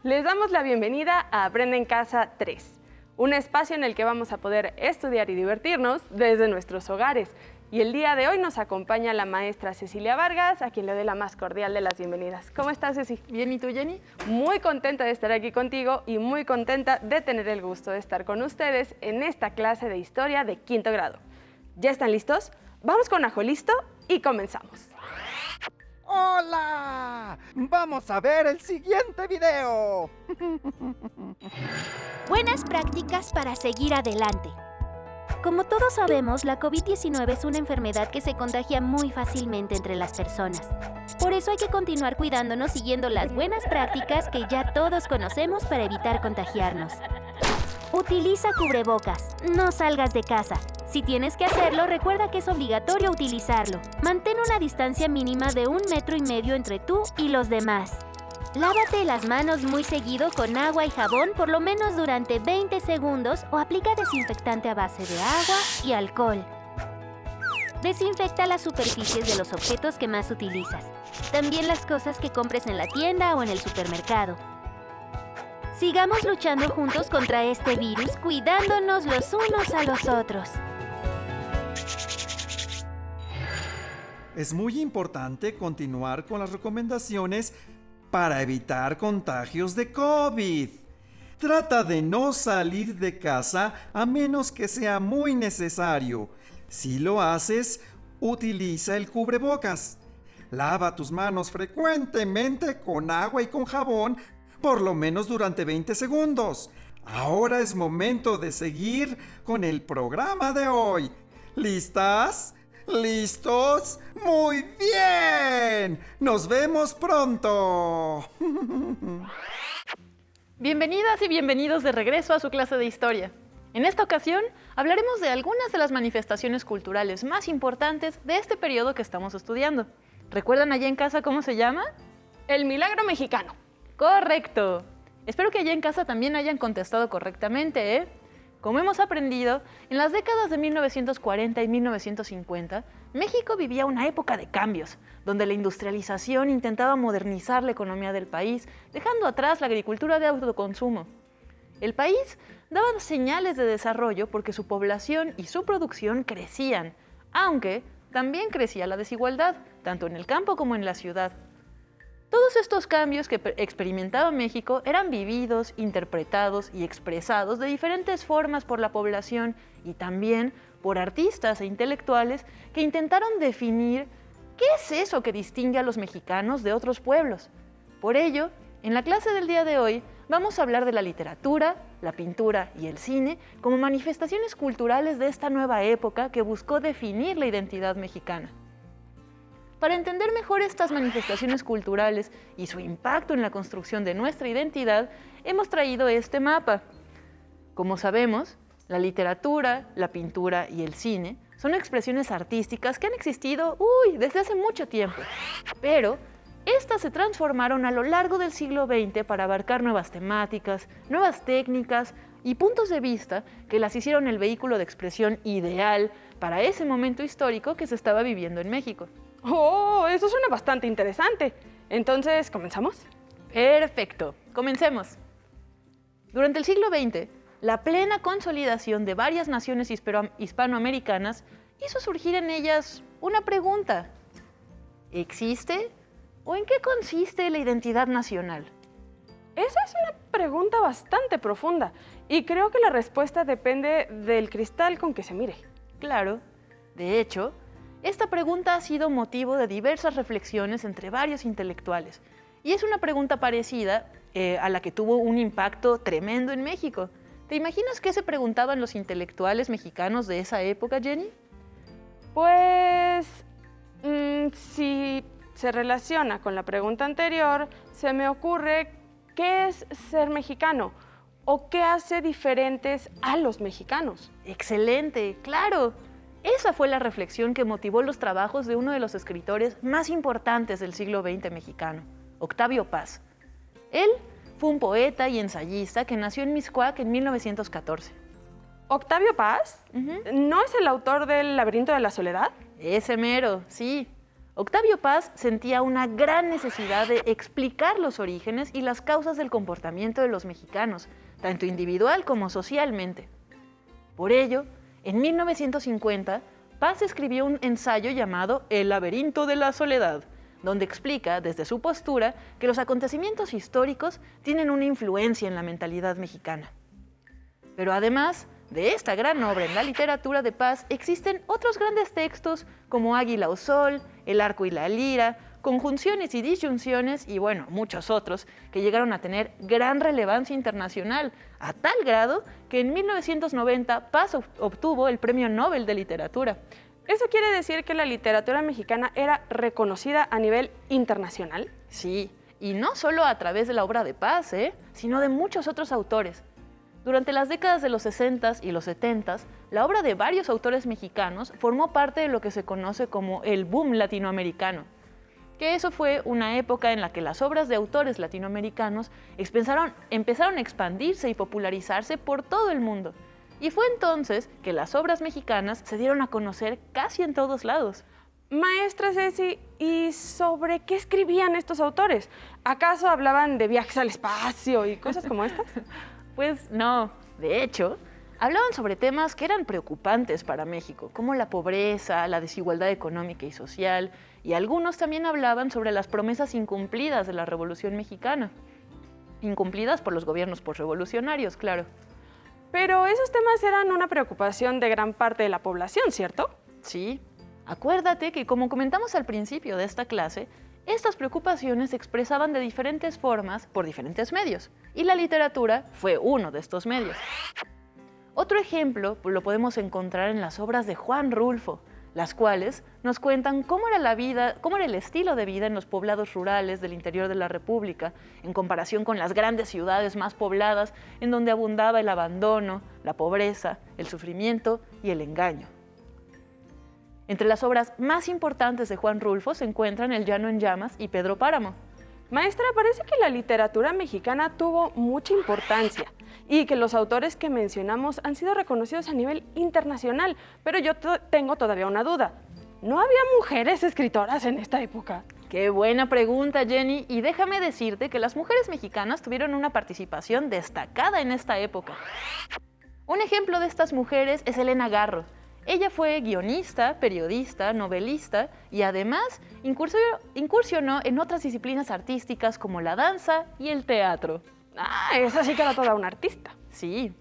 Les damos la bienvenida a Aprende en Casa 3, un espacio en el que vamos a poder estudiar y divertirnos desde nuestros hogares. Y el día de hoy nos acompaña la maestra Cecilia Vargas, a quien le doy la más cordial de las bienvenidas. ¿Cómo estás, Ceci? Bien, ¿y tú, Jenny? Muy contenta de estar aquí contigo y muy contenta de tener el gusto de estar con ustedes en esta clase de historia de quinto grado. ¿Ya están listos? Vamos con Ajo Listo y comenzamos. ¡Hola! ¡Vamos a ver el siguiente video! Buenas prácticas para seguir adelante. Como todos sabemos, la COVID-19 es una enfermedad que se contagia muy fácilmente entre las personas. Por eso hay que continuar cuidándonos siguiendo las buenas prácticas que ya todos conocemos para evitar contagiarnos. Utiliza cubrebocas. No salgas de casa. Si tienes que hacerlo, recuerda que es obligatorio utilizarlo. Mantén una distancia mínima de 1,5 metros entre tú y los demás. Lávate las manos muy seguido con agua y jabón por lo menos durante 20 segundos o aplica desinfectante a base de agua y alcohol. Desinfecta las superficies de los objetos que más utilizas. También las cosas que compres en la tienda o en el supermercado. Sigamos luchando juntos contra este virus, cuidándonos los unos a los otros. Es muy importante continuar con las recomendaciones para evitar contagios de COVID. Trata de no salir de casa a menos que sea muy necesario. Si lo haces, utiliza el cubrebocas. Lava tus manos frecuentemente con agua y con jabón, por lo menos durante 20 segundos. Ahora es momento de seguir con el programa de hoy. ¿Listas? ¿Listos? ¡Muy bien! ¡Nos vemos pronto! Bienvenidas y bienvenidos de regreso a su clase de historia. En esta ocasión hablaremos de algunas de las manifestaciones culturales más importantes de este periodo que estamos estudiando. ¿Recuerdan allá en casa cómo se llama? El milagro mexicano. ¡Correcto! Espero que allá en casa también hayan contestado correctamente, ¿eh? Como hemos aprendido, en las décadas de 1940 y 1950, México vivía una época de cambios, donde la industrialización intentaba modernizar la economía del país, dejando atrás la agricultura de autoconsumo. El país daba señales de desarrollo porque su población y su producción crecían, aunque también crecía la desigualdad, tanto en el campo como en la ciudad. Todos estos cambios que experimentaba México eran vividos, interpretados y expresados de diferentes formas por la población y también por artistas e intelectuales que intentaron definir qué es eso que distingue a los mexicanos de otros pueblos. Por ello, en la clase del día de hoy vamos a hablar de la literatura, la pintura y el cine como manifestaciones culturales de esta nueva época que buscó definir la identidad mexicana. Para entender mejor estas manifestaciones culturales y su impacto en la construcción de nuestra identidad, hemos traído este mapa. Como sabemos, la literatura, la pintura y el cine son expresiones artísticas que han existido desde hace mucho tiempo, pero estas se transformaron a lo largo del siglo XX para abarcar nuevas temáticas, nuevas técnicas y puntos de vista que las hicieron el vehículo de expresión ideal para ese momento histórico que se estaba viviendo en México. ¡Oh! Eso suena bastante interesante. Entonces, ¿comenzamos? Perfecto, comencemos. Durante el siglo XX, la plena consolidación de varias naciones hispanoamericanas hizo surgir en ellas una pregunta. ¿Existe o en qué consiste la identidad nacional? Esa es una pregunta bastante profunda y creo que la respuesta depende del cristal con que se mire. Claro, de hecho, esta pregunta ha sido motivo de diversas reflexiones entre varios intelectuales y es una pregunta parecida a la que tuvo un impacto tremendo en México. ¿Te imaginas qué se preguntaban los intelectuales mexicanos de esa época, Jenny? Pues, si se relaciona con la pregunta anterior, se me ocurre ¿qué es ser mexicano? ¿O qué hace diferentes a los mexicanos? ¡Excelente! ¡Claro! Esa fue la reflexión que motivó los trabajos de uno de los escritores más importantes del siglo XX mexicano, Octavio Paz. Él fue un poeta y ensayista que nació en Mixcoac en 1914. ¿Octavio Paz? ¿No es el autor del Laberinto de la Soledad? Ese mero, sí. Octavio Paz sentía una gran necesidad de explicar los orígenes y las causas del comportamiento de los mexicanos, tanto individual como socialmente. Por ello, en 1950, Paz escribió un ensayo llamado El laberinto de la soledad, donde explica, desde su postura, que los acontecimientos históricos tienen una influencia en la mentalidad mexicana. Pero además de esta gran obra en la literatura de Paz, existen otros grandes textos como Águila o Sol, El arco y la lira, Conjunciones y disyunciones y, bueno, muchos otros que llegaron a tener gran relevancia internacional, a tal grado que en 1990 Paz obtuvo el Premio Nobel de Literatura. ¿Eso quiere decir que la literatura mexicana era reconocida a nivel internacional? Sí, y no solo a través de la obra de Paz, sino de muchos otros autores. Durante las décadas de los 60s y los 70s, la obra de varios autores mexicanos formó parte de lo que se conoce como el boom latinoamericano, que eso fue una época en la que las obras de autores latinoamericanos empezaron a expandirse y popularizarse por todo el mundo. Y fue entonces que las obras mexicanas se dieron a conocer casi en todos lados. Maestra Ceci, ¿y sobre qué escribían estos autores? ¿Acaso hablaban de viajes al espacio y cosas como estas? Pues no, de hecho, hablaban sobre temas que eran preocupantes para México, como la pobreza, la desigualdad económica y social, y algunos también hablaban sobre las promesas incumplidas de la Revolución Mexicana, incumplidas por los gobiernos posrevolucionarios, claro. Pero esos temas eran una preocupación de gran parte de la población, ¿cierto? Sí, acuérdate que como comentamos al principio de esta clase, estas preocupaciones se expresaban de diferentes formas por diferentes medios, y la literatura fue uno de estos medios. Otro ejemplo lo podemos encontrar en las obras de Juan Rulfo, las cuales nos cuentan cómo era el estilo de vida en los poblados rurales del interior de la República, en comparación con las grandes ciudades más pobladas, en donde abundaba el abandono, la pobreza, el sufrimiento y el engaño. Entre las obras más importantes de Juan Rulfo se encuentran El llano en llamas y Pedro Páramo. Maestra, parece que la literatura mexicana tuvo mucha importancia y que los autores que mencionamos han sido reconocidos a nivel internacional, pero yo tengo todavía una duda. ¿No había mujeres escritoras en esta época? Qué buena pregunta, Jenny, y déjame decirte que las mujeres mexicanas tuvieron una participación destacada en esta época. Un ejemplo de estas mujeres es Elena Garro. Ella fue guionista, periodista, novelista y además incursionó en otras disciplinas artísticas como la danza y el teatro. Ah, esa sí que era toda una artista. Sí,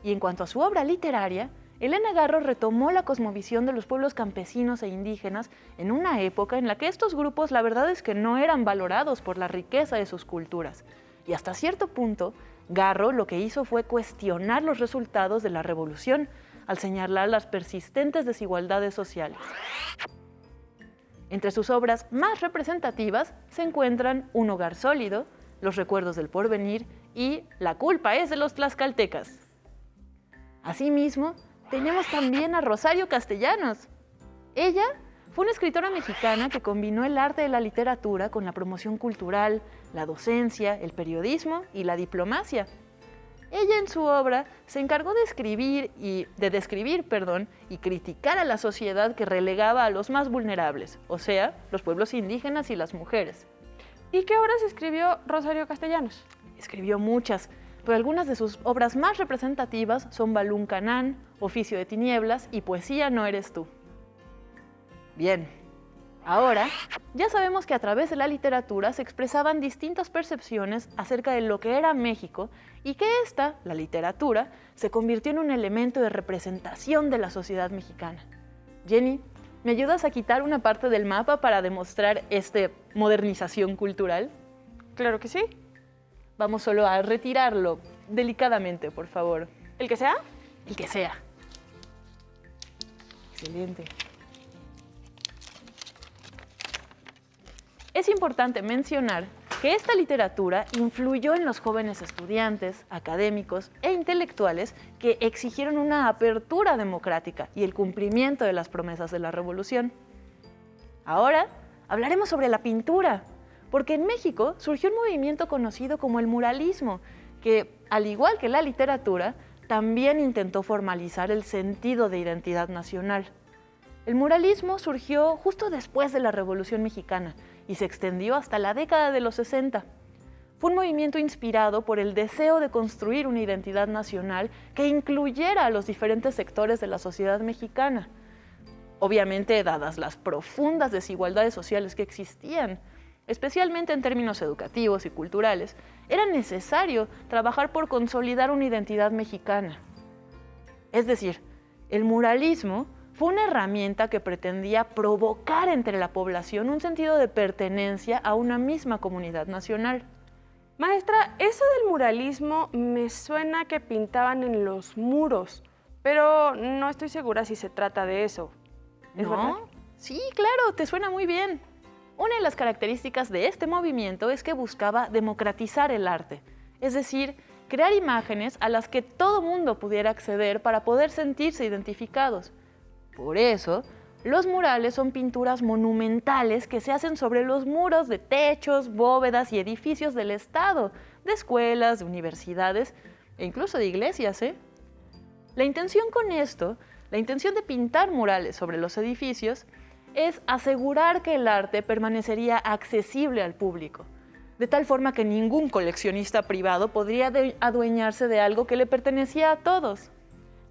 y en cuanto a su obra literaria, Elena Garro retomó la cosmovisión de los pueblos campesinos e indígenas en una época en la que estos grupos la verdad es que no eran valorados por la riqueza de sus culturas. Y hasta cierto punto, Garro lo que hizo fue cuestionar los resultados de la revolución, al señalar las persistentes desigualdades sociales. Entre sus obras más representativas se encuentran Un hogar sólido, Los recuerdos del porvenir y La culpa es de los tlaxcaltecas. Asimismo, tenemos también a Rosario Castellanos. Ella fue una escritora mexicana que combinó el arte de la literatura con la promoción cultural, la docencia, el periodismo y la diplomacia. Ella en su obra se encargó de describir y criticar a la sociedad que relegaba a los más vulnerables, o sea, los pueblos indígenas y las mujeres. ¿Y qué obras escribió Rosario Castellanos? Escribió muchas, pero algunas de sus obras más representativas son Balún Canán, Oficio de tinieblas y Poesía no eres tú. Bien, ahora ya sabemos que a través de la literatura se expresaban distintas percepciones acerca de lo que era México y que esta, la literatura, se convirtió en un elemento de representación de la sociedad mexicana. Jenny, ¿me ayudas a quitar una parte del mapa para demostrar esta modernización cultural? Claro que sí. Vamos solo a retirarlo delicadamente, por favor. ¿El que sea? El que sea. Excelente. Es importante mencionar que esta literatura influyó en los jóvenes estudiantes, académicos e intelectuales que exigieron una apertura democrática y el cumplimiento de las promesas de la Revolución. Ahora hablaremos sobre la pintura, porque en México surgió un movimiento conocido como el muralismo, que, al igual que la literatura, también intentó formalizar el sentido de identidad nacional. El muralismo surgió justo después de la Revolución Mexicana y se extendió hasta la década de los 60. Fue un movimiento inspirado por el deseo de construir una identidad nacional que incluyera a los diferentes sectores de la sociedad mexicana. Obviamente, dadas las profundas desigualdades sociales que existían, especialmente en términos educativos y culturales, era necesario trabajar por consolidar una identidad mexicana. Es decir, el muralismo fue una herramienta que pretendía provocar entre la población un sentido de pertenencia a una misma comunidad nacional. Maestra, eso del muralismo me suena que pintaban en los muros, pero no estoy segura si se trata de eso. ¿Es verdad? Sí, claro, te suena muy bien. Una de las características de este movimiento es que buscaba democratizar el arte, es decir, crear imágenes a las que todo mundo pudiera acceder para poder sentirse identificados. Por eso, los murales son pinturas monumentales que se hacen sobre los muros de techos, bóvedas y edificios del Estado, de escuelas, de universidades e incluso de iglesias, La intención de pintar murales sobre los edificios es asegurar que el arte permanecería accesible al público, de tal forma que ningún coleccionista privado podría adueñarse de algo que le pertenecía a todos.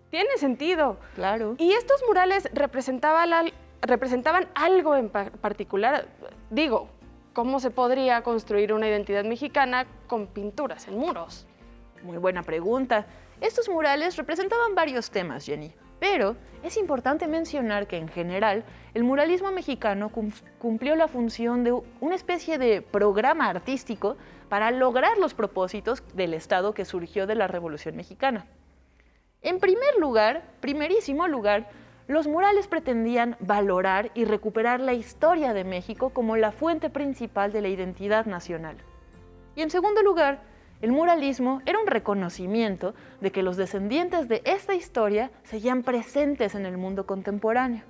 Tiene sentido. Claro. ¿Y estos murales representaban algo en particular? Digo, ¿cómo se podría construir una identidad mexicana con pinturas en muros? Muy buena pregunta. Estos murales representaban varios temas, Jenny, pero es importante mencionar que en general el muralismo mexicano cumplió la función de una especie de programa artístico para lograr los propósitos del Estado que surgió de la Revolución Mexicana. En primerísimo lugar, los murales pretendían valorar y recuperar la historia de México como la fuente principal de la identidad nacional. Y en segundo lugar, el muralismo era un reconocimiento de que los descendientes de esta historia seguían presentes en el mundo contemporáneo.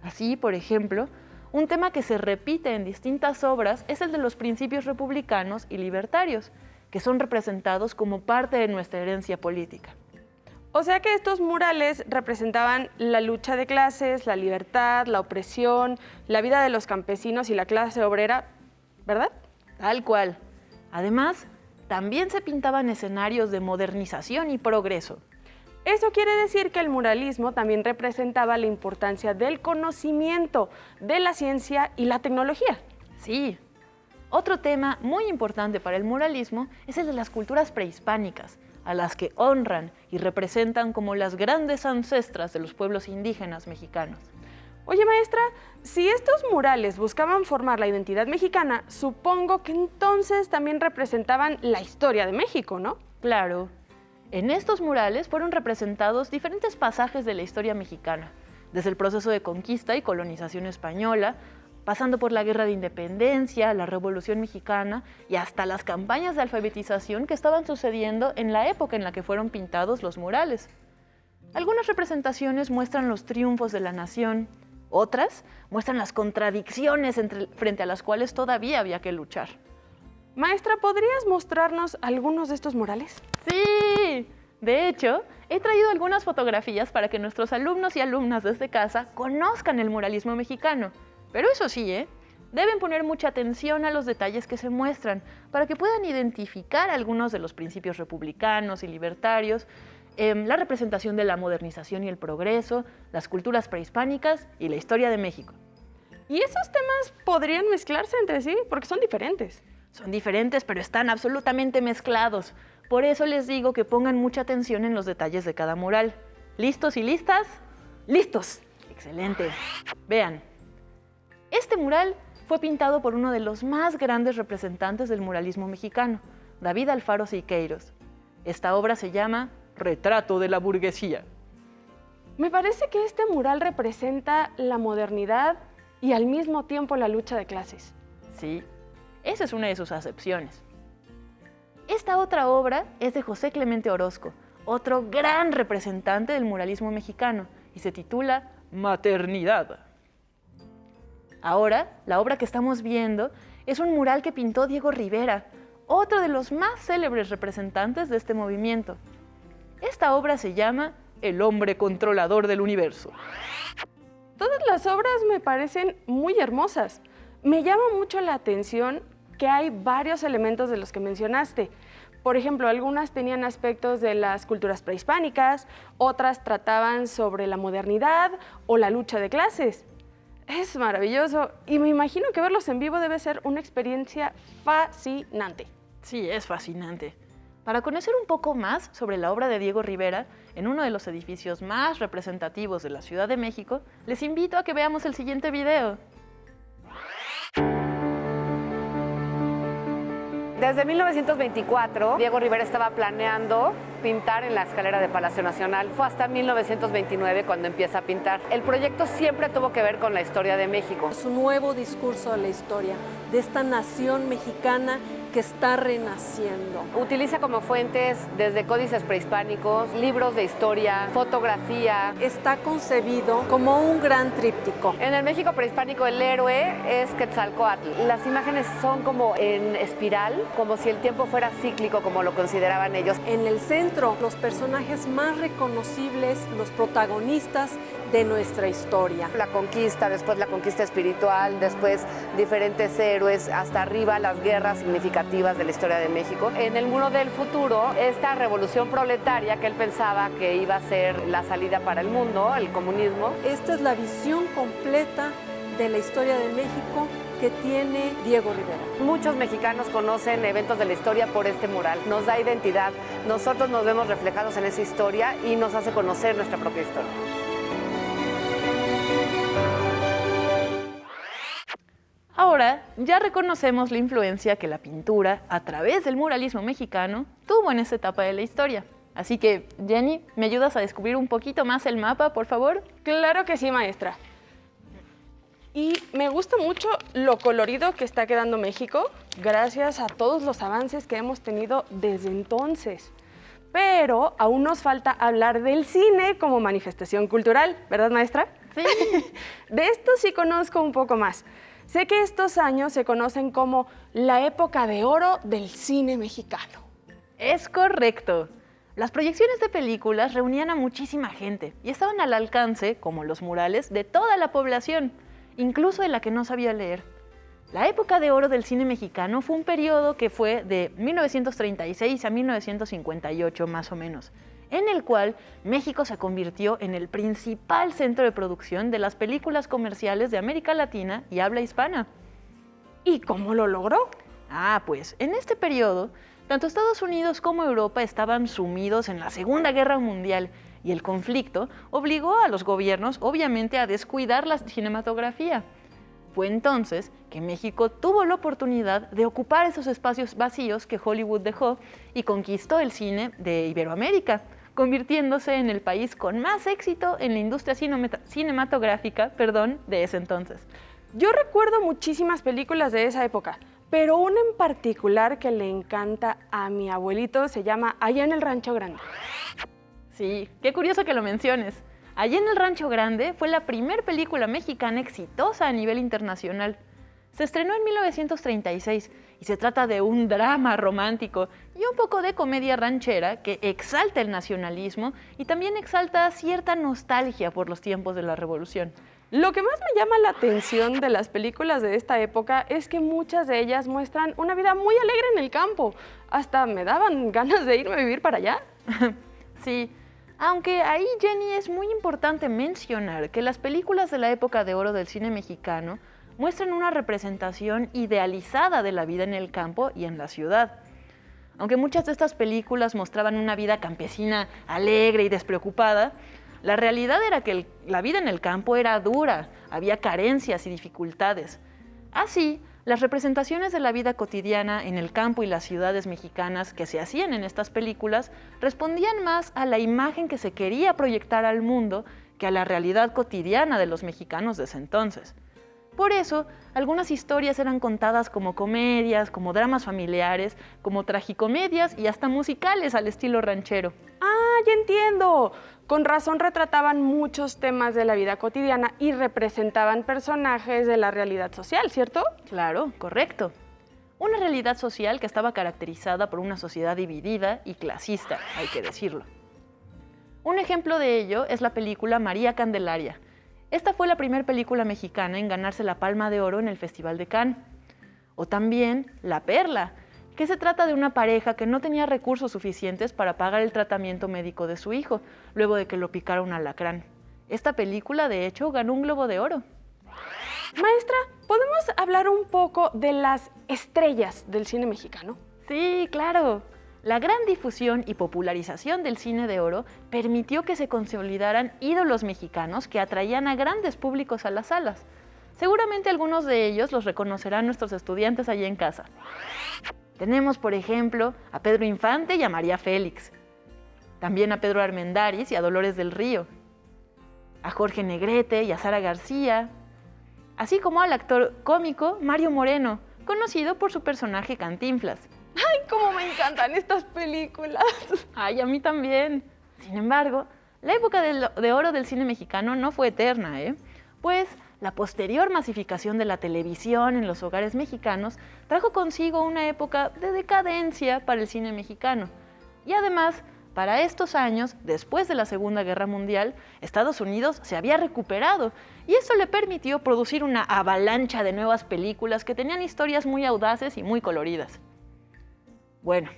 Así, por ejemplo, un tema que se repite en distintas obras es el de los principios republicanos y libertarios, que son representados como parte de nuestra herencia política. O sea que estos murales representaban la lucha de clases, la libertad, la opresión, la vida de los campesinos y la clase obrera, ¿verdad? Tal cual. Además, también se pintaban escenarios de modernización y progreso. Eso quiere decir que el muralismo también representaba la importancia del conocimiento, de la ciencia y la tecnología. Sí. Otro tema muy importante para el muralismo es el de las culturas prehispánicas, a las que honran y representan como las grandes ancestras de los pueblos indígenas mexicanos. Oye, maestra, si estos murales buscaban formar la identidad mexicana, supongo que entonces también representaban la historia de México, ¿no? Claro. En estos murales fueron representados diferentes pasajes de la historia mexicana, desde el proceso de conquista y colonización española, pasando por la Guerra de Independencia, la Revolución Mexicana y hasta las campañas de alfabetización que estaban sucediendo en la época en la que fueron pintados los murales. Algunas representaciones muestran los triunfos de la nación, otras muestran las contradicciones frente a las cuales todavía había que luchar. Maestra, ¿podrías mostrarnos algunos de estos murales? ¡Sí! De hecho, he traído algunas fotografías para que nuestros alumnos y alumnas desde casa conozcan el muralismo mexicano. Pero eso sí, deben poner mucha atención a los detalles que se muestran para que puedan identificar algunos de los principios republicanos y libertarios, la representación de la modernización y el progreso, las culturas prehispánicas y la historia de México. ¿Y esos temas podrían mezclarse entre sí? Porque son diferentes. Son diferentes, pero están absolutamente mezclados. Por eso les digo que pongan mucha atención en los detalles de cada mural. ¿Listos y listas? ¡Listos! Excelente. Vean. Este mural fue pintado por uno de los más grandes representantes del muralismo mexicano, David Alfaro Siqueiros. Esta obra se llama Retrato de la burguesía. Me parece que este mural representa la modernidad y al mismo tiempo la lucha de clases. Sí, esa es una de sus acepciones. Esta otra obra es de José Clemente Orozco, otro gran representante del muralismo mexicano, y se titula Maternidad. Ahora, la obra que estamos viendo es un mural que pintó Diego Rivera, otro de los más célebres representantes de este movimiento. Esta obra se llama El hombre controlador del universo. todas las obras me parecen muy hermosas. Me llama mucho la atención que hay varios elementos de los que mencionaste. Por ejemplo, algunas tenían aspectos de las culturas prehispánicas, otras trataban sobre la modernidad o la lucha de clases. Es maravilloso y me imagino que verlos en vivo debe ser una experiencia fascinante. Sí, es fascinante. Para conocer un poco más sobre la obra de Diego Rivera, en uno de los edificios más representativos de la Ciudad de México, les invito a que veamos el siguiente video. Desde 1924, Diego Rivera estaba planeando pintar en la escalera de Palacio Nacional. Fue hasta 1929 cuando empieza a pintar. El proyecto siempre tuvo que ver con la historia de México. Es un nuevo discurso de la historia de esta nación mexicana que está renaciendo. Utiliza como fuentes desde códices prehispánicos, libros de historia, fotografía. Está concebido como un gran tríptico. En el México prehispánico el héroe es Quetzalcóatl. Las imágenes son como en espiral, como si el tiempo fuera cíclico, como lo consideraban ellos. En el centro, los personajes más reconocibles, los protagonistas de nuestra historia. La conquista, después la conquista espiritual, después diferentes héroes, hasta arriba las guerras significativas de la historia de México. En el Muro del Futuro, esta revolución proletaria que él pensaba que iba a ser la salida para el mundo, el comunismo. Esta es la visión completa de la historia de México que tiene Diego Rivera. Muchos mexicanos conocen eventos de la historia por este mural. Nos da identidad, nosotros nos vemos reflejados en esa historia y nos hace conocer nuestra propia historia. Ahora ya reconocemos la influencia que la pintura, a través del muralismo mexicano, tuvo en esta etapa de la historia. Así que, Jenny, ¿me ayudas a descubrir un poquito más el mapa, por favor? Claro que sí, maestra. Y me gusta mucho lo colorido que está quedando México, gracias a todos los avances que hemos tenido desde entonces. Pero aún nos falta hablar del cine como manifestación cultural, ¿verdad, maestra? Sí. De esto sí conozco un poco más. Sé que estos años se conocen como la época de oro del cine mexicano. Es correcto. Las proyecciones de películas reunían a muchísima gente y estaban al alcance, como los murales, de toda la población, incluso de la que no sabía leer. La época de oro del cine mexicano fue un periodo que fue de 1936 a 1958 más o menos, en el cual México se convirtió en el principal centro de producción de las películas comerciales de América Latina y habla hispana. ¿Y cómo lo logró? Pues en este periodo, tanto Estados Unidos como Europa estaban sumidos en la Segunda Guerra Mundial y el conflicto obligó a los gobiernos, obviamente, a descuidar la cinematografía. Fue entonces que México tuvo la oportunidad de ocupar esos espacios vacíos que Hollywood dejó y conquistó el cine de Iberoamérica, convirtiéndose en el país con más éxito en la industria cinematográfica de ese entonces. Yo recuerdo muchísimas películas de esa época, pero una en particular que le encanta a mi abuelito se llama Allá en el Rancho Grande. Sí, qué curioso que lo menciones. Allá en el Rancho Grande fue la primera película mexicana exitosa a nivel internacional. Se estrenó en 1936 y se trata de un drama romántico y un poco de comedia ranchera que exalta el nacionalismo y también exalta cierta nostalgia por los tiempos de la Revolución. Lo que más me llama la atención de las películas de esta época es que muchas de ellas muestran una vida muy alegre en el campo. Hasta me daban ganas de irme a vivir para allá. Sí, aunque ahí, Jenny, es muy importante mencionar que las películas de la época de oro del cine mexicano muestran una representación idealizada de la vida en el campo y en la ciudad. Aunque muchas de estas películas mostraban una vida campesina alegre y despreocupada, la realidad era que la vida en el campo era dura, había carencias y dificultades. Así, las representaciones de la vida cotidiana en el campo y las ciudades mexicanas que se hacían en estas películas respondían más a la imagen que se quería proyectar al mundo que a la realidad cotidiana de los mexicanos de ese entonces. Por eso, algunas historias eran contadas como comedias, como dramas familiares, como tragicomedias y hasta musicales al estilo ranchero. ¡Ah, ya entiendo! Con razón retrataban muchos temas de la vida cotidiana y representaban personajes de la realidad social, ¿cierto? Claro, correcto. Una realidad social que estaba caracterizada por una sociedad dividida y clasista, hay que decirlo. Un ejemplo de ello es la película María Candelaria. Esta fue la primera película mexicana en ganarse la Palma de Oro en el Festival de Cannes. O también La Perla, que se trata de una pareja que no tenía recursos suficientes para pagar el tratamiento médico de su hijo, luego de que lo picara un alacrán. Esta película, de hecho, ganó un Globo de Oro. Maestra, ¿podemos hablar un poco de las estrellas del cine mexicano? Sí, claro. La gran difusión y popularización del cine de oro permitió que se consolidaran ídolos mexicanos que atraían a grandes públicos a las salas. Seguramente algunos de ellos los reconocerán nuestros estudiantes allá en casa. Tenemos, por ejemplo, a Pedro Infante y a María Félix. También a Pedro Armendáriz y a Dolores del Río. A Jorge Negrete y a Sara García. Así como al actor cómico Mario Moreno, conocido por su personaje Cantinflas. ¡Ay, cómo me encantan estas películas! ¡Ay, a mí también! Sin embargo, la época de oro del cine mexicano no fue eterna, pues la posterior masificación de la televisión en los hogares mexicanos trajo consigo una época de decadencia para el cine mexicano. Y además, para estos años, después de la Segunda Guerra Mundial, Estados Unidos se había recuperado y eso le permitió producir una avalancha de nuevas películas que tenían historias muy audaces y muy coloridas. Bueno,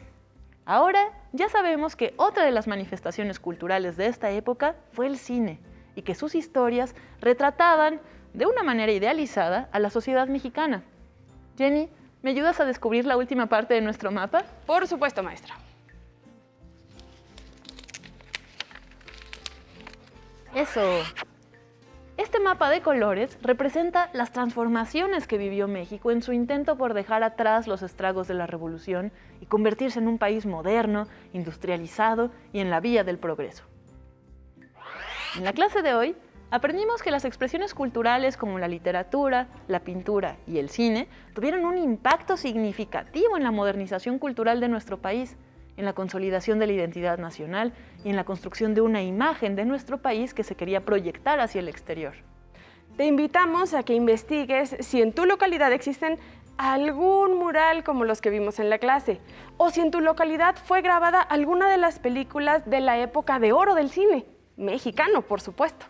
ahora ya sabemos que otra de las manifestaciones culturales de esta época fue el cine y que sus historias retrataban de una manera idealizada a la sociedad mexicana. Jenny, ¿me ayudas a descubrir la última parte de nuestro mapa? Por supuesto, maestra. Eso. Este mapa de colores representa las transformaciones que vivió México en su intento por dejar atrás los estragos de la Revolución y convertirse en un país moderno, industrializado y en la vía del progreso. En la clase de hoy aprendimos que las expresiones culturales como la literatura, la pintura y el cine tuvieron un impacto significativo en la modernización cultural de nuestro país, en la consolidación de la identidad nacional y en la construcción de una imagen de nuestro país que se quería proyectar hacia el exterior. Te invitamos a que investigues si en tu localidad existen algún mural como los que vimos en la clase, o si en tu localidad fue grabada alguna de las películas de la época de oro del cine, mexicano, por supuesto.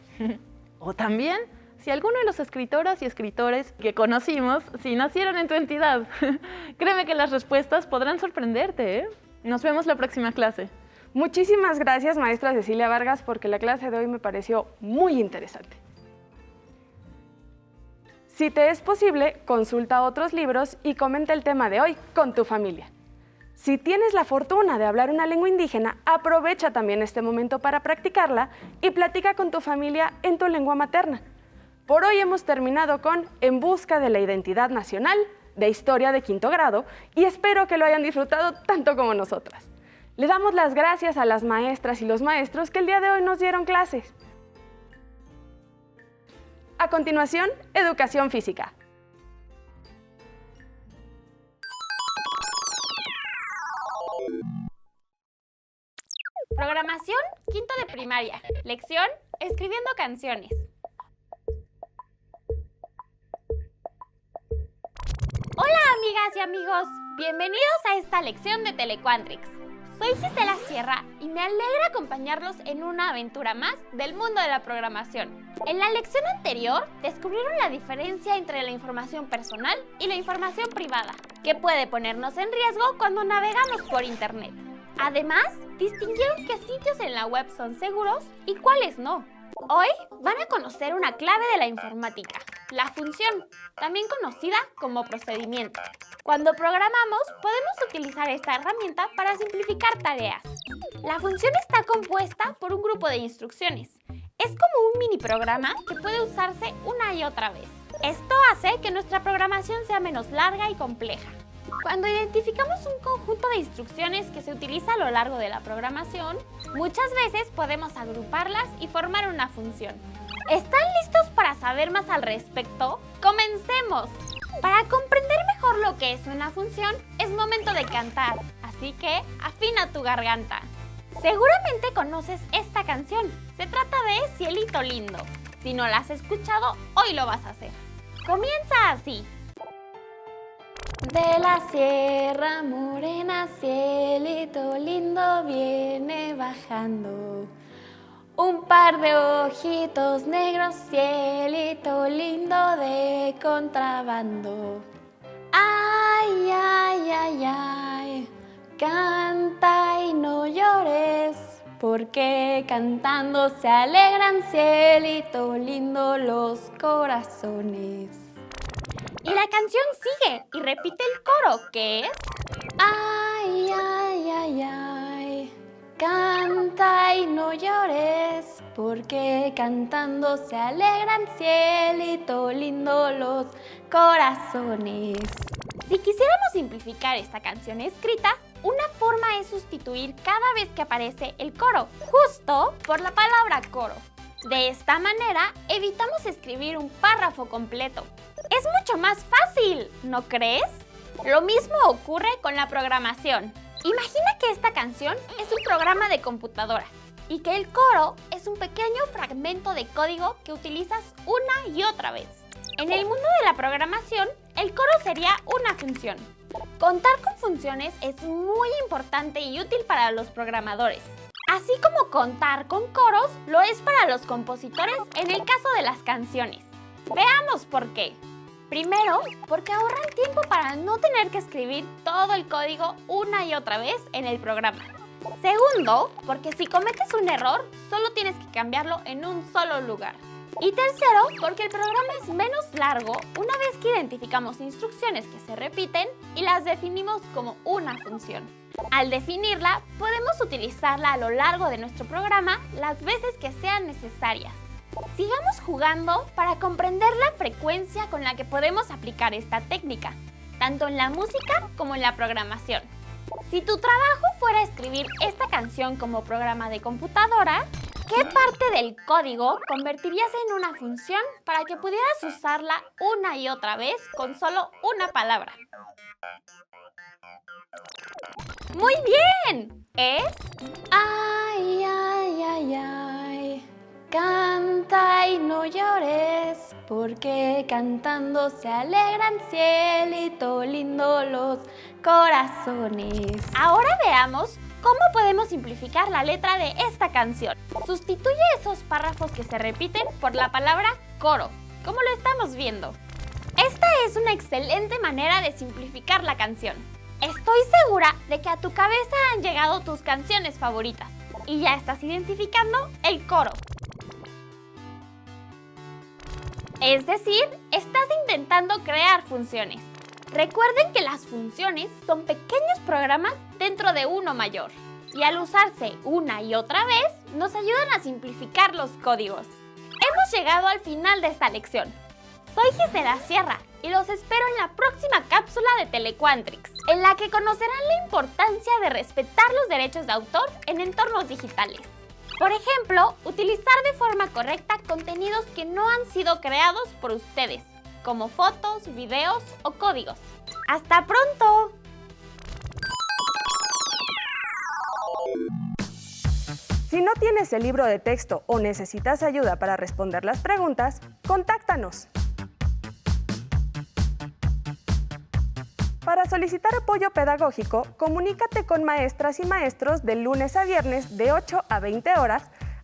O también si alguno de los escritoras y escritores que conocimos, si nacieron en tu entidad. Créeme que las respuestas podrán sorprenderte, Nos vemos la próxima clase. Muchísimas gracias, maestra Cecilia Vargas, porque la clase de hoy me pareció muy interesante. Si te es posible, consulta otros libros y comenta el tema de hoy con tu familia. Si tienes la fortuna de hablar una lengua indígena, aprovecha también este momento para practicarla y platica con tu familia en tu lengua materna. Por hoy hemos terminado con En busca de la identidad nacional, de Historia de Quinto Grado, y espero que lo hayan disfrutado tanto como nosotras. Le damos las gracias a las maestras y los maestros que el día de hoy nos dieron clases. A continuación, Educación Física. Programación, quinto de primaria. Lección, escribiendo canciones. Hola amigas y amigos, bienvenidos a esta lección de Telequantrix. Soy Gisela Sierra y me alegra acompañarlos en una aventura más del mundo de la programación. En la lección anterior descubrieron la diferencia entre la información personal y la información privada, que puede ponernos en riesgo cuando navegamos por internet. Además, distinguieron qué sitios en la web son seguros y cuáles no. Hoy van a conocer una clave de la informática, la función, también conocida como procedimiento. Cuando programamos, podemos utilizar esta herramienta para simplificar tareas. La función está compuesta por un grupo de instrucciones. Es como un mini programa que puede usarse una y otra vez. Esto hace que nuestra programación sea menos larga y compleja. Cuando identificamos un conjunto de instrucciones que se utiliza a lo largo de la programación, muchas veces podemos agruparlas y formar una función. ¿Están listos para saber más al respecto? ¡Comencemos! Para comprender mejor lo que es una función, es momento de cantar, así que afina tu garganta. Seguramente conoces esta canción. Se trata de Cielito Lindo. Si no la has escuchado, hoy lo vas a hacer. Comienza así. De la Sierra Morena, cielito lindo viene bajando. Un par de ojitos negros, cielito lindo de contrabando. Ay, ay, ay, ay, canta y no llores, porque cantando se alegran, cielito lindo, los corazones. Y la canción sigue y repite el coro, que es: ay, ay, ay, ay, canta y no llores, porque cantando se alegran, cielito lindo, los corazones. Si quisiéramos simplificar esta canción escrita, una forma es sustituir cada vez que aparece el coro, justo por la palabra coro. De esta manera, evitamos escribir un párrafo completo. Es mucho más fácil, ¿no crees? Lo mismo ocurre con la programación. Imagina que esta canción es un programa de computadora y que el coro es un pequeño fragmento de código que utilizas una y otra vez. En el mundo de la programación, el coro sería una función. Contar con funciones es muy importante y útil para los programadores. Así como contar con coros lo es para los compositores en el caso de las canciones. Veamos por qué. Primero, porque ahorran tiempo para no tener que escribir todo el código una y otra vez en el programa. Segundo, porque si cometes un error, solo tienes que cambiarlo en un solo lugar. Y tercero, porque el programa es menos largo una vez que identificamos instrucciones que se repiten y las definimos como una función. Al definirla, podemos utilizarla a lo largo de nuestro programa las veces que sean necesarias. Sigamos jugando para comprender la frecuencia con la que podemos aplicar esta técnica, tanto en la música como en la programación. Si tu trabajo fuera escribir esta canción como programa de computadora, ¿qué parte del código convertirías en una función para que pudieras usarla una y otra vez con solo una palabra? ¡Muy bien! Es ay, ay, ay, ay, canta y no llores, porque cantando se alegran, cielito lindo, los corazones. Ahora veamos cómo podemos simplificar la letra de esta canción. Sustituye esos párrafos que se repiten por la palabra coro, como lo estamos viendo. Esta es una excelente manera de simplificar la canción. Estoy segura de que a tu cabeza han llegado tus canciones favoritas y ya estás identificando el coro. Es decir, estás intentando crear funciones. Recuerden que las funciones son pequeños programas dentro de uno mayor y al usarse una y otra vez nos ayudan a simplificar los códigos. Hemos llegado al final de esta lección. Soy Gisela Sierra y los espero en la próxima cápsula de Telequantrix, en la que conocerán la importancia de respetar los derechos de autor en entornos digitales. Por ejemplo, utilizar de forma correcta contenidos que no han sido creados por ustedes, como fotos, videos o códigos. ¡Hasta pronto! Si no tienes el libro de texto o necesitas ayuda para responder las preguntas, contáctanos. Para solicitar apoyo pedagógico, comunícate con maestras y maestros de lunes a viernes de 8 a 20 horas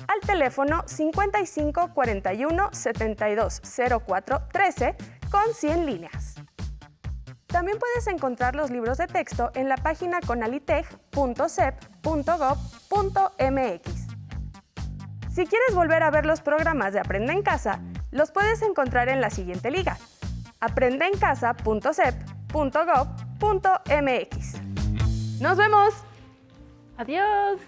al teléfono 55 41 72 04 13 con 100 líneas. También puedes encontrar los libros de texto en la página conalitech.sep.gov.mx. Si quieres volver a ver los programas de Aprende en Casa, los puedes encontrar en la siguiente liga: aprendeencasa.sep.gov.mx. ¡Nos vemos! ¡Adiós!